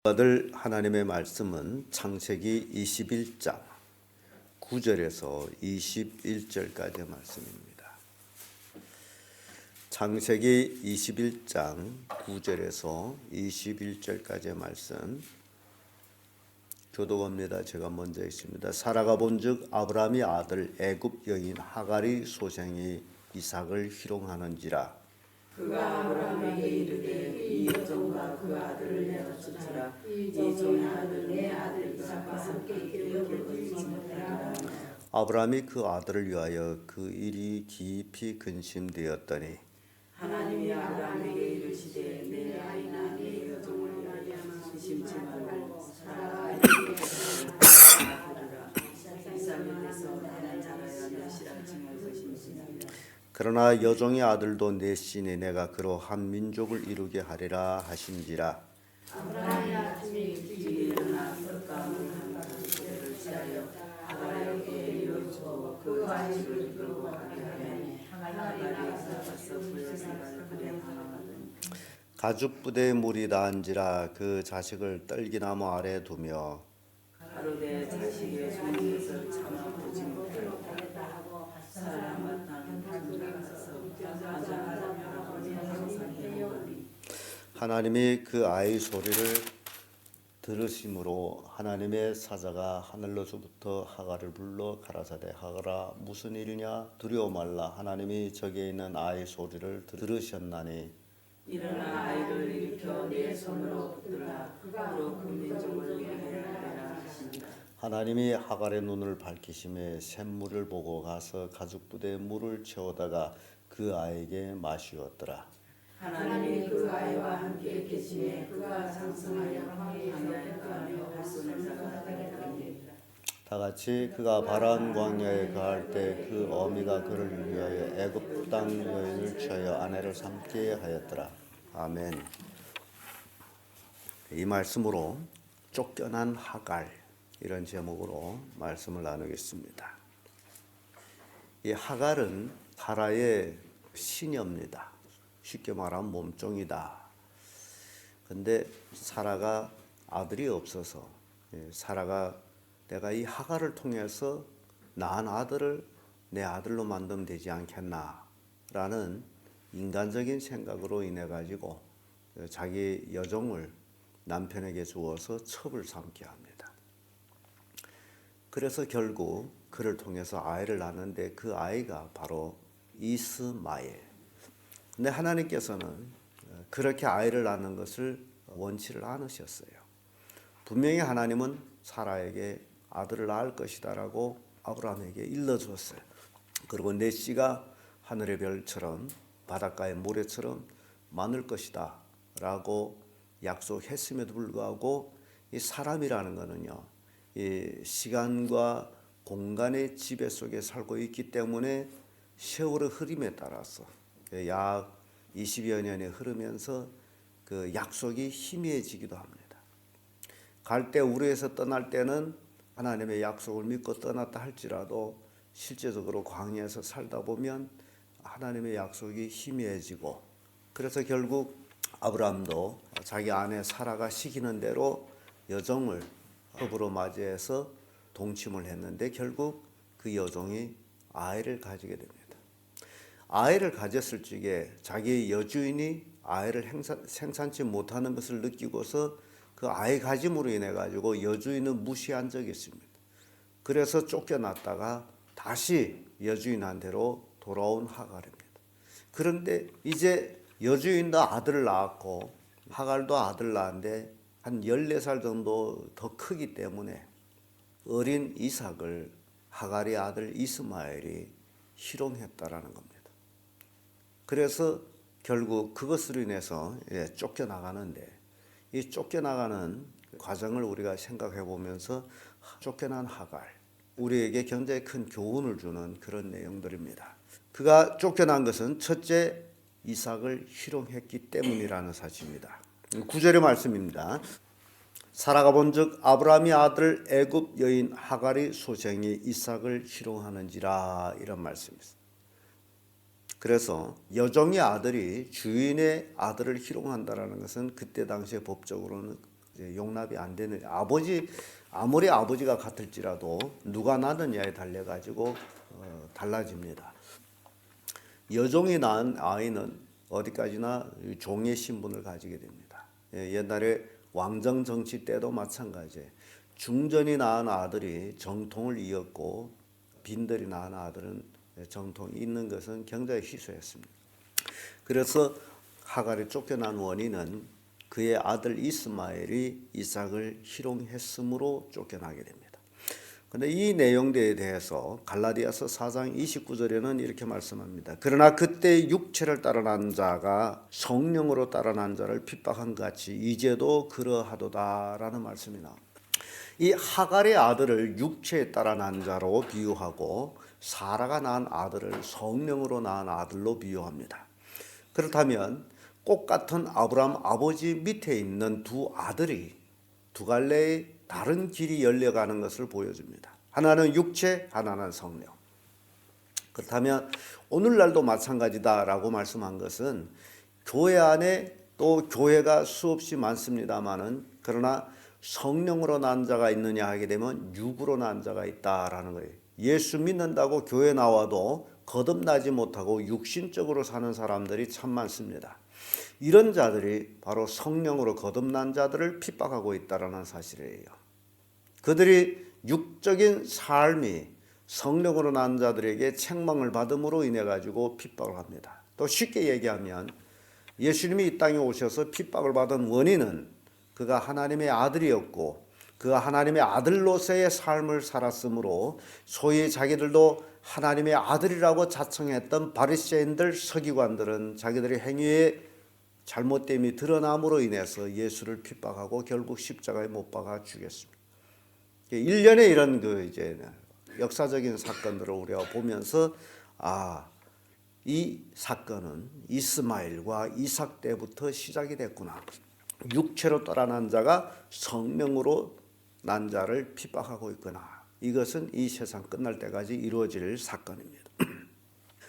받을 하나님의 말씀은 창세기 21장 9절에서 21절까지의 말씀입니다. 창세기 21장 9절에서 21절까지의 말씀 교독합니다. 제가 먼저 읽습니다. 사라가 본즉 아브라함이 아들 애굽 여인 하갈이 소생이 이삭을 희롱하는지라. 그가 아브라함에게 이르되 이 여종과 그 아들을 내가 주라. 이 종의 아들 내 아들 이삭과 함께 있기를 여기지 못하라. 아브라함이 그 아들을 위하여 그 일이 깊이 근심되었더니 하나님이 아브라함에게 이르시되 내 아이나 내 여종을 말미암아 근심치 말고 사라가 이르기를 아들이라. 이삭에 대해서 나는 자라야 넷이라 칭할 것임이니라. 그러나 여종의 아들도 넷이니 내가 그로 한 민족을 이루게 하리라 하신지라. 아브라함이 아침에 일찍 일어나 떡과 물 한 가지를 취하여 하갈에게 이르시고 그 자식을 이끌고 가게 하매 하갈이 가서 불에서가 그래 하나거든. 가죽 부대에 물이 닿은지라 그 자식을 떨기나무 아래 두며 가로되 자식의 죽는 것을 참아 보지 못하겠다 하고 사람 마땅한 땅에 가서 아자하라 바라보니 항상 해오니. 하나님이 그 아이 소리를 들으심으로 하나님의 사자가 하늘로서부터 하갈을 불러 가라사대 하갈아 무슨 일이냐 두려워 말라. 하나님이 저기에 있는 아이 소리를 들으셨나니 일어나 아이를 일으켜 내 손으로 붙들라. 그로 그 민족을 위하여라 하신다. 하나님이 하갈의 눈을 밝히심에 샘물을 보고 가서 가죽 부대에 물을 채우다가 그 아이에게 마시었더라. 하나님이 그 아이와 함께 계시매 그가 장성하여 광야에 가며 할 수 없는 자가 되었더니 다 같이 그가 바란 광야에 가할 때 그 어미가 그를 위하여 애굽 땅 여인을 취하여 아내를 삼게 하였더라. 아멘. 이 말씀으로 쫓겨난 하갈 이런 제목으로 말씀을 나누겠습니다. 이 하갈은 사라의 시녀입니다. 쉽게 말하면 몸종이다. 근데 사라가 아들이 없어서 사라가 내가 이 하갈을 통해서 낳은 아들을 내 아들로 만들면 되지 않겠나 라는 인간적인 생각으로 인해 가지고 자기 여종을 남편에게 주어서 첩을 삼게 합니다. 그래서 결국 그를 통해서 아이를 낳는데 그 아이가 바로 이스마엘. 근데 하나님께서는 그렇게 아이를 낳는 것을 원치를 않으셨어요. 분명히 하나님은 사라에게 아들을 낳을 것이다라고 아브라함에게 일러주었어요. 그리고 내 씨가 하늘의 별처럼 바닷가의 모래처럼 많을 것이다 라고 약속했음에도 불구하고 이 사람이라는 것은요, 이 시간과 공간의 지배 속에 살고 있기 때문에 세월의 흐름에 따라서 약 20여 년이 흐르면서 그 약속이 희미해지기도 합니다. 갈 때 우리에서 떠날 때는 하나님의 약속을 믿고 떠났다 할지라도 실제적으로 광야에서 살다 보면 하나님의 약속이 희미해지고 그래서 결국 아브라함도 자기 아내 사라가 시키는 대로 여종을 첩으로 맞이해서 동침을 했는데 결국 그 여종이 아이를 가지게 됩니다. 아이를 가졌을 적에 자기 여주인이 아이를 생산치 못하는 것을 느끼고서 그 아이 가짐으로 인해 가지고 여주인을 무시한 적이 있습니다. 그래서 쫓겨났다가 다시 여주인한테로 돌아온 하갈입니다. 그런데 이제 여주인도 아들을 낳았고 하갈도 아들을 낳았는데 한 14살 정도 더 크기 때문에 어린 이삭을 하갈의 아들 이스마엘이 희롱했다라는 겁니다. 그래서 결국 그것으로 인해서 쫓겨나가는데 이 쫓겨나가는 과정을 우리가 생각해 보면서 쫓겨난 하갈 우리에게 굉장히 큰 교훈을 주는 그런 내용들입니다. 그가 쫓겨난 것은 첫째 이삭을 희롱했기 때문이라는 사실입니다. 9절의 말씀입니다. 사라가 본즉 아브라함이 아들 애굽 여인 하갈이 소생이 이삭을 희롱하는지라 이런 말씀입니다. 그래서 여종의 아들이 주인의 아들을 희롱한다라는 것은 그때 당시에 법적으로는 이제 용납이 안 되는 아무리 아버지가 같을지라도 누가 낳느냐에 달려 가지고 달라집니다. 여종이 낳은 아이는 어디까지나 종의 신분을 가지게 됩니다. 옛날에 왕정 정치 때도 마찬가지예요. 중전이 낳은 아들이 정통을 이었고 빈들이 낳은 아들은 정통이 있는 것은 굉장히 희소했습니다. 그래서 하갈이 쫓겨난 원인은 그의 아들 이스마엘이 이삭을 희롱했으므로 쫓겨나게 됩니다. 그런데 이 내용들에 대해서 갈라디아서 4장 29절에는 이렇게 말씀합니다. 그러나 그때 육체를 따라 난 자가 성령으로 따라 난 자를 핍박한 것 같이 이제도 그러하도다라는 말씀이 나옵니다. 이 하갈의 아들을 육체에 따라 난 자로 비유하고 사라가 낳은 아들을 성령으로 낳은 아들로 비유합니다. 그렇다면 꽃 같은 아브라함 아버지 밑에 있는 두 아들이 두 갈래의 다른 길이 열려가는 것을 보여줍니다. 하나는 육체, 하나는 성령. 그렇다면 오늘날도 마찬가지다라고 말씀한 것은 교회 안에 또 교회가 수없이 많습니다마는 그러나 성령으로 난 자가 있느냐 하게 되면 육으로 난 자가 있다라는 거예요. 예수 믿는다고 교회 나와도 거듭나지 못하고 육신적으로 사는 사람들이 참 많습니다. 이런 자들이 바로 성령으로 거듭난 자들을 핍박하고 있다라는 사실이에요. 그들이 육적인 삶이 성령으로 난 자들에게 책망을 받음으로 인해 가지고 핍박을 합니다. 또 쉽게 얘기하면 예수님이 이 땅에 오셔서 핍박을 받은 원인은 그가 하나님의 아들이었고 그가 하나님의 아들로서의 삶을 살았으므로 소위 자기들도 하나님의 아들이라고 자청했던 바리새인들 서기관들은 자기들의 행위에 잘못됨이 드러남으로 인해서 예수를 핍박하고 결국 십자가에 못 박아 죽였습니다. 일련의 이런 이제 역사적인 사건들을 우리가 보면서 이 사건은 이스마엘과 이삭 때부터 시작이 됐구나. 육체로 따라 난 자가 성령으로 난 자를 핍박하고 있구나. 이것은 이 세상 끝날 때까지 이루어질 사건입니다.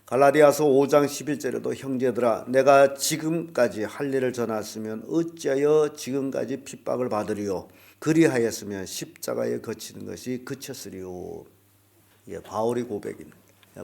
갈라디아서 5장 11절에도 형제들아 내가 지금까지 할 일을 전했으면 어찌하여 지금까지 핍박을 받으리요 그리하였으면 십자가에 거치는 것이 그쳤으리요. 바울이 고백입니다.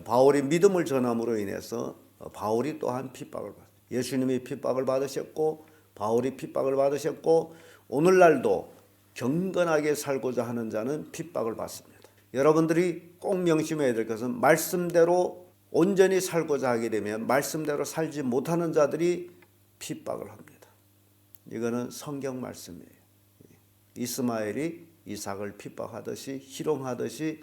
바울이 믿음을 전함으로 인해서 바울이 또한 핍박을 받았어요. 예수님이 핍박을 받으셨고 바울이 핍박을 받으셨고 오늘날도 경건하게 살고자 하는 자는 핍박을 받습니다. 여러분들이 꼭 명심해야 될 것은 말씀대로 온전히 살고자 하게 되면 말씀대로 살지 못하는 자들이 핍박을 합니다. 이거는 성경 말씀이에요. 이스마엘이 이삭을 핍박하듯이 희롱하듯이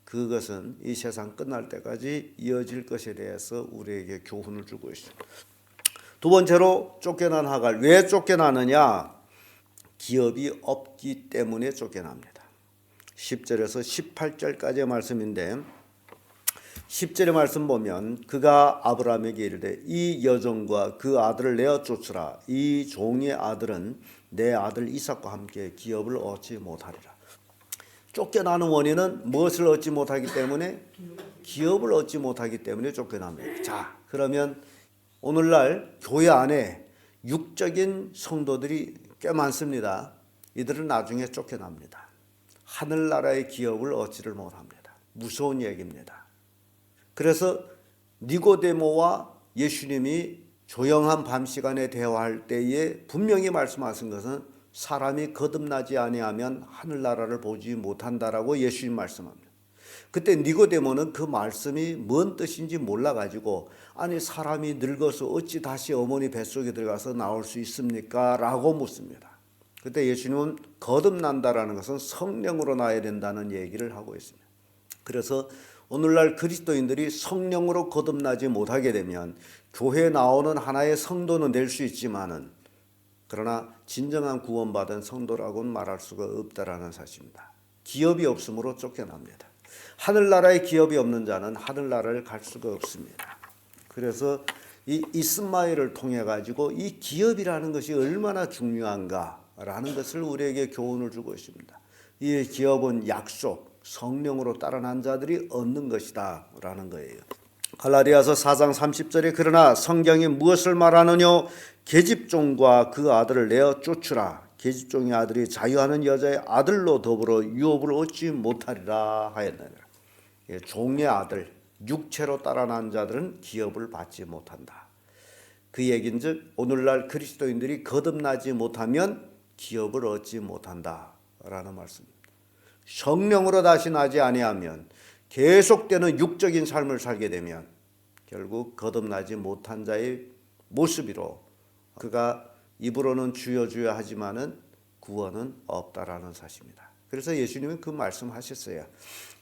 그것은 이 세상 끝날 때까지 이어질 것에 대해서 우리에게 교훈을 주고 있습니다. 두 번째로 쫓겨난 하갈. 왜 쫓겨나느냐? 기업이 없기 때문에 쫓겨납니다. 10절에서 18절까지의 말씀인데 10절의 말씀 보면 그가 아브라함에게 이르되 이 여종과 그 아들을 내어 쫓으라. 이 종의 아들은 내 아들 이삭과 함께 기업을 얻지 못하리라. 쫓겨나는 원인은 무엇을 얻지 못하기 때문에? 기업을 얻지 못하기 때문에 쫓겨납니다. 자, 그러면 오늘날 교회 안에 육적인 성도들이 꽤 많습니다. 이들은 나중에 쫓겨납니다. 하늘나라의 기업을 얻지를 못합니다. 무서운 얘기입니다. 그래서 니고데모와 예수님이 조용한 밤 시간에 대화할 때에 분명히 말씀하신 것은 사람이 거듭나지 아니하면 하늘나라를 보지 못한다라고 예수님 말씀합니다. 그때 니고데모는 그 말씀이 뭔 뜻인지 몰라가지고 아니 사람이 늙어서 어찌 다시 어머니 뱃속에 들어가서 나올 수 있습니까? 라고 묻습니다. 그때 예수님은 거듭난다라는 것은 성령으로 나야 된다는 얘기를 하고 있습니다. 그래서 오늘날 그리스도인들이 성령으로 거듭나지 못하게 되면 교회에 나오는 하나의 성도는 될 수 있지만은 그러나 진정한 구원받은 성도라고는 말할 수가 없다라는 사실입니다. 기업이 없으므로 쫓겨납니다. 하늘나라의 기업이 없는 자는 하늘나라를 갈 수가 없습니다. 그래서 이 이스마엘을 통해 가지고 이 기업이라는 것이 얼마나 중요한가라는 것을 우리에게 교훈을 주고 있습니다. 이 기업은 약속, 성령으로 따라 난 자들이 얻는 것이다 라는 거예요. 갈라디아서 4장 30절에 그러나 성경이 무엇을 말하느냐? 계집종과 그 아들을 내어 쫓으라. 계집종의 아들이 자유하는 여자의 아들로 더불어 유업을 얻지 못하리라 하였느니라. 종의 아들, 육체로 따라 난 자들은 기업을 받지 못한다. 그 얘긴즉 오늘날 그리스도인들이 거듭나지 못하면 기업을 얻지 못한다라는 말씀입니다. 성령으로 다시 나지 아니하면 계속되는 육적인 삶을 살게 되면 결국 거듭나지 못한 자의 모습이로 그가 입으로는 주여 주여 하지만은 구원은 없다라는 사실입니다. 그래서 예수님은 그 말씀하셨어요.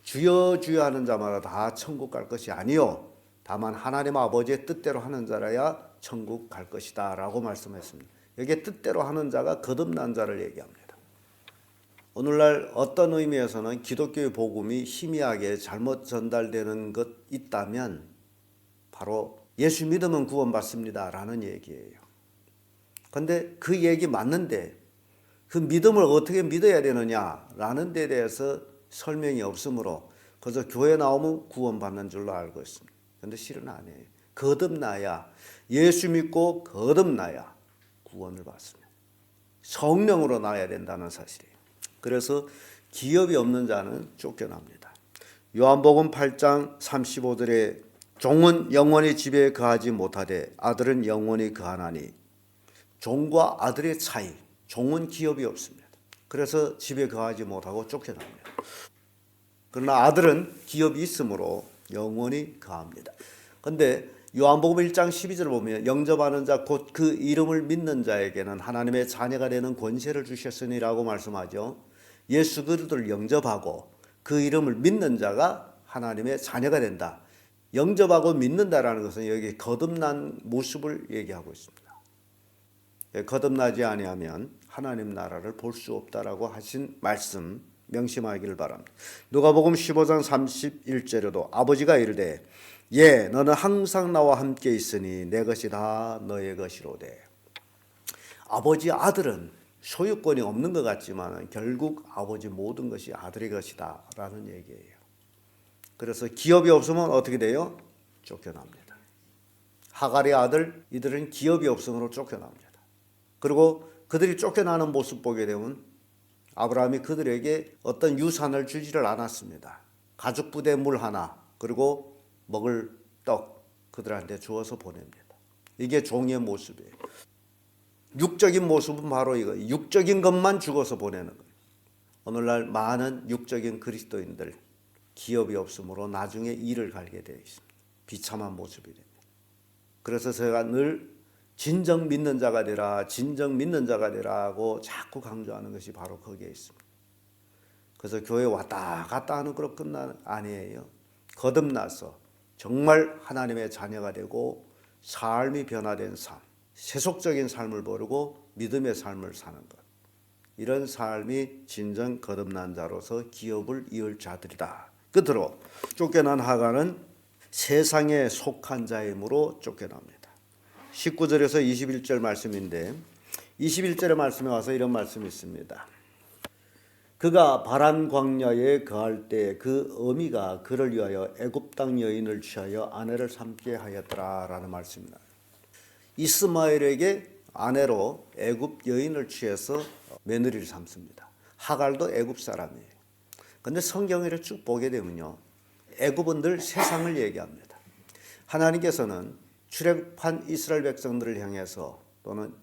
주여 주여 하는 자마다 다 천국 갈 것이 아니요 다만 하나님 아버지의 뜻대로 하는 자라야 천국 갈 것이다 라고 말씀했습니다. 여기에 뜻대로 하는 자가 거듭난 자를 얘기합니다. 오늘날 어떤 의미에서는 기독교의 복음이 희미하게 잘못 전달되는 것 있다면 바로 예수 믿으면 구원받습니다 라는 얘기예요. 그런데 그 얘기 맞는데 그 믿음을 어떻게 믿어야 되느냐라는 데 대해서 설명이 없으므로 그래서 교회 나오면 구원받는 줄로 알고 있습니다. 그런데 실은 아니에요. 거듭나야 예수 믿고 거듭나야 구원을 받습니다. 성령으로 나야 된다는 사실이에요. 그래서 기업이 없는 자는 쫓겨납니다. 요한복음 8장 35절에 종은 영원히 집에 거하지 못하되 아들은 영원히 거하나니 종과 아들의 차이, 종은 기업이 없습니다. 그래서 집에 거하지 못하고 쫓겨납니다. 그러나 아들은 기업이 있으므로 영원히 거합니다. 그런데 요한복음 1장 12절을 보면 영접하는 자 곧 그 이름을 믿는 자에게는 하나님의 자녀가 되는 권세를 주셨으니라고 말씀하죠. 예수 그리스도를 영접하고 그 이름을 믿는 자가 하나님의 자녀가 된다. 영접하고 믿는다라는 것은 여기 거듭난 모습을 얘기하고 있습니다. 거듭나지 아니하면 하나님 나라를 볼 수 없다라고 하신 말씀 명심하기를 바랍니다. 누가복음 15장 31절에도 아버지가 이르되 너는 항상 나와 함께 있으니 내 것이 다 너의 것이로되. 아버지 아들은 소유권이 없는 것 같지만 결국 아버지 모든 것이 아들의 것이다 라는 얘기예요. 그래서 기업이 없으면 어떻게 돼요? 쫓겨납니다. 하갈의 아들 이들은 기업이 없으므로 쫓겨납니다. 그리고 그들이 쫓겨나는 모습 보게 되면 아브라함이 그들에게 어떤 유산을 주지를 않았습니다. 가죽 부대 물 하나 그리고 먹을 떡 그들한테 주어서 보냅니다. 이게 종의 모습이에요. 육적인 모습은 바로 이거. 육적인 것만 주어서 보내는 거예요. 오늘날 많은 육적인 그리스도인들 기업이 없으므로 나중에 일을 갈게 되어 있습니다. 비참한 모습이 됩니다. 그래서 제가 늘 진정 믿는 자가 되라, 진정 믿는 자가 되라고 자꾸 강조하는 것이 바로 거기에 있습니다. 그래서 교회 왔다 갔다 하는 그런 끝난 아니에요. 거듭나서 정말 하나님의 자녀가 되고 삶이 변화된 삶, 세속적인 삶을 버리고 믿음의 삶을 사는 것. 이런 삶이 진정 거듭난 자로서 기업을 이을 자들이다. 끝으로 쫓겨난 하갈은 세상에 속한 자이므로 쫓겨납니다. 19절에서 21절 말씀인데 21절의 말씀에 와서 이런 말씀이 있습니다. 그가 바란 광야에 거할 때 그 어미가 그를 위하여 애굽 땅 여인을 취하여 아내를 삼게 하였더라라는 말씀입니다. 이스마엘에게 아내로 애굽 여인을 취해서 며느리를 삼습니다. 하갈도 애굽 사람이에요. 그런데 성경을 쭉 보게 되면요, 애굽은 늘 세상을 얘기합니다. 하나님께서는 출애굽한 이스라엘 백성들을 향해서 또는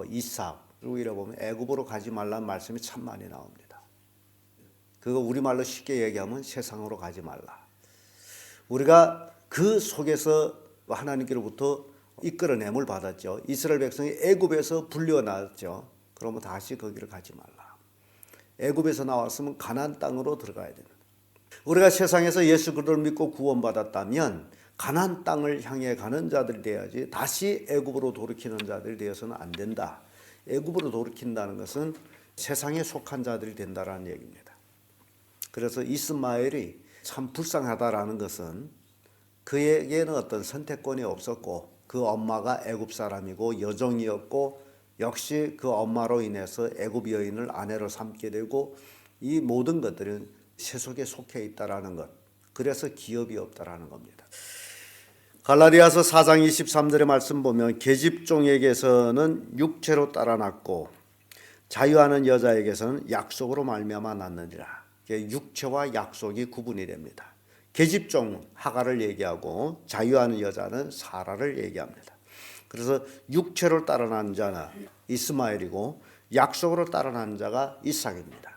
이삭 그리고 이래 보면 애굽으로 가지 말라는 말씀이 참 많이 나옵니다. 그거 우리말로 쉽게 얘기하면 세상으로 가지 말라. 우리가 그 속에서 하나님께로부터 이끌어냄을 받았죠. 이스라엘 백성이 애굽에서 불려났죠. 그러면 다시 거기를 가지 말라. 애굽에서 나왔으면 가나안 땅으로 들어가야 되는. 우리가 세상에서 예수 그리스도를 믿고 구원받았다면 가나안 땅을 향해 가는 자들이 돼야지 다시 애굽으로 돌이키는 자들이 되어서는 안 된다. 애굽으로 돌이킨다는 것은 세상에 속한 자들이 된다라는 얘기입니다. 그래서 이스마엘이 참 불쌍하다라는 것은 그에게는 어떤 선택권이 없었고 그 엄마가 애굽 사람이고 여종이었고 역시 그 엄마로 인해서 애굽 여인을 아내로 삼게 되고 이 모든 것들은 세속에 속해 있다라는 것. 그래서 기업이 없다라는 겁니다. 갈라디아서 4장 23절의 말씀 보면 계집종에게서는 육체로 따라 났고 자유하는 여자에게서는 약속으로 말미암아 났느니라. 육체와 약속이 구분이 됩니다. 계집종 하가를 얘기하고 자유하는 여자는 사라를 얘기합니다. 그래서 육체로 따라 난 자는 이스마엘이고 약속으로 따라 난 자가 이삭입니다.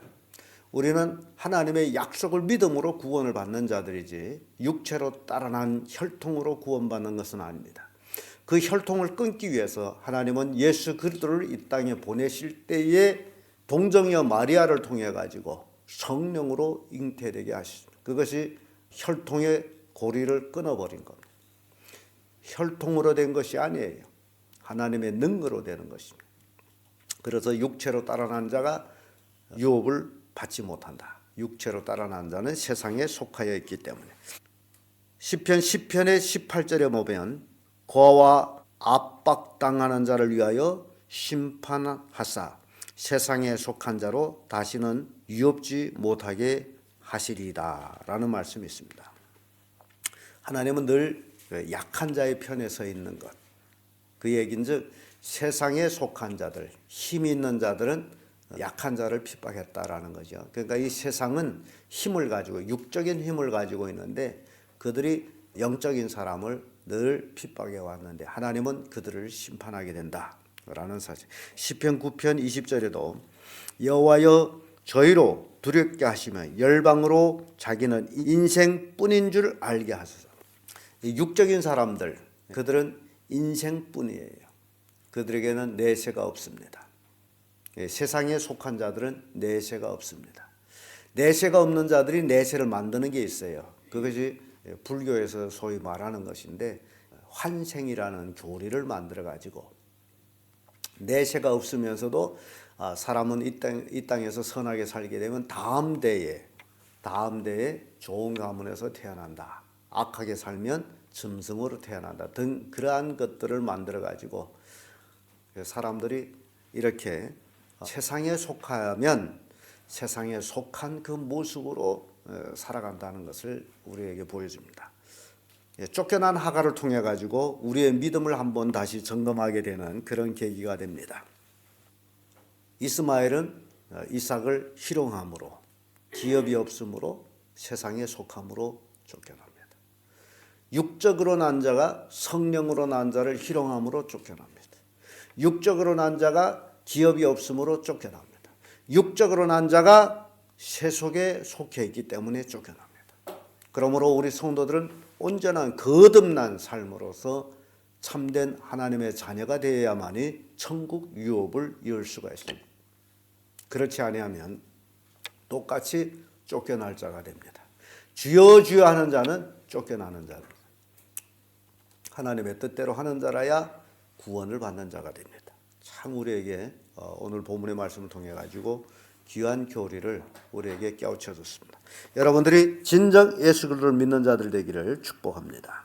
우리는 하나님의 약속을 믿음으로 구원을 받는 자들이지 육체로 따라 난 혈통으로 구원받는 것은 아닙니다. 그 혈통을 끊기 위해서 하나님은 예수 그리스도를 이 땅에 보내실 때에 동정녀 마리아를 통해 가지고 성령으로 잉태되게 하셨습니다. 그것이 혈통의 고리를 끊어버린 겁니다. 혈통으로 된 것이 아니에요. 하나님의 능으로 되는 것입니다. 그래서 육체로 따라난 자가 유업을 받지 못한다. 육체로 따라난 자는 세상에 속하여 있기 때문에. 시편 10편의 18절에 보면 고아와 압박당하는 자를 위하여 심판하사 세상에 속한 자로 다시는 유업지 못하게 하시리이다 라는 말씀이 있습니다. 하나님은 늘 약한 자의 편에 서 있는 것. 그 얘기인즉 세상에 속한 자들, 힘이 있는 자들은 약한 자를 핍박했다라는 거죠. 그러니까 이 세상은 힘을 가지고 육적인 힘을 가지고 있는데 그들이 영적인 사람을 늘 핍박해 왔는데 하나님은 그들을 심판하게 된다라는 사실. 시편 9편 20절에도 여호와여 저희로 두렵게 하시며 열방으로 자기는 인생뿐인 줄 알게 하소서. 육적인 사람들 그들은 인생뿐이에요. 그들에게는 내세가 없습니다. 세상에 속한 자들은 내세가 없습니다. 내세가 없는 자들이 내세를 만드는 게 있어요. 그것이 불교에서 소위 말하는 것인데 환생이라는 교리를 만들어 가지고 내세가 없으면서도 사람은 이 땅에서 선하게 살게 되면 다음 대에 좋은 가문에서 태어난다. 악하게 살면 짐승으로 태어난다 등 그러한 것들을 만들어 가지고 사람들이 이렇게 세상에 속하면 세상에 속한 그 모습으로 살아간다는 것을 우리에게 보여줍니다. 쫓겨난 하가를 통해 가지고 우리의 믿음을 한번 다시 점검하게 되는 그런 계기가 됩니다. 이스마엘은 이삭을 희롱함으로 기업이 없으므로 세상에 속함으로 쫓겨납니다. 육적으로 난 자가 성령으로 난 자를 희롱함으로 쫓겨납니다. 육적으로 난 자가 기업이 없으므로 쫓겨납니다. 육적으로 난 자가 세속에 속해 있기 때문에 쫓겨납니다. 그러므로 우리 성도들은 온전한 거듭난 삶으로서 참된 하나님의 자녀가 되어야만이 천국 유업을 이을 수가 있습니다. 그렇지 아니하면 똑같이 쫓겨날 자가 됩니다. 주여 주여 하는 자는 쫓겨나는 자입니다. 하나님의 뜻대로 하는 자라야 구원을 받는 자가 됩니다. 참 우리에게 오늘 본문의 말씀을 통해 가지고 귀한 교리를 우리에게 깨우쳐 줬습니다. 여러분들이 진정 예수 그리스도를 믿는 자들 되기를 축복합니다.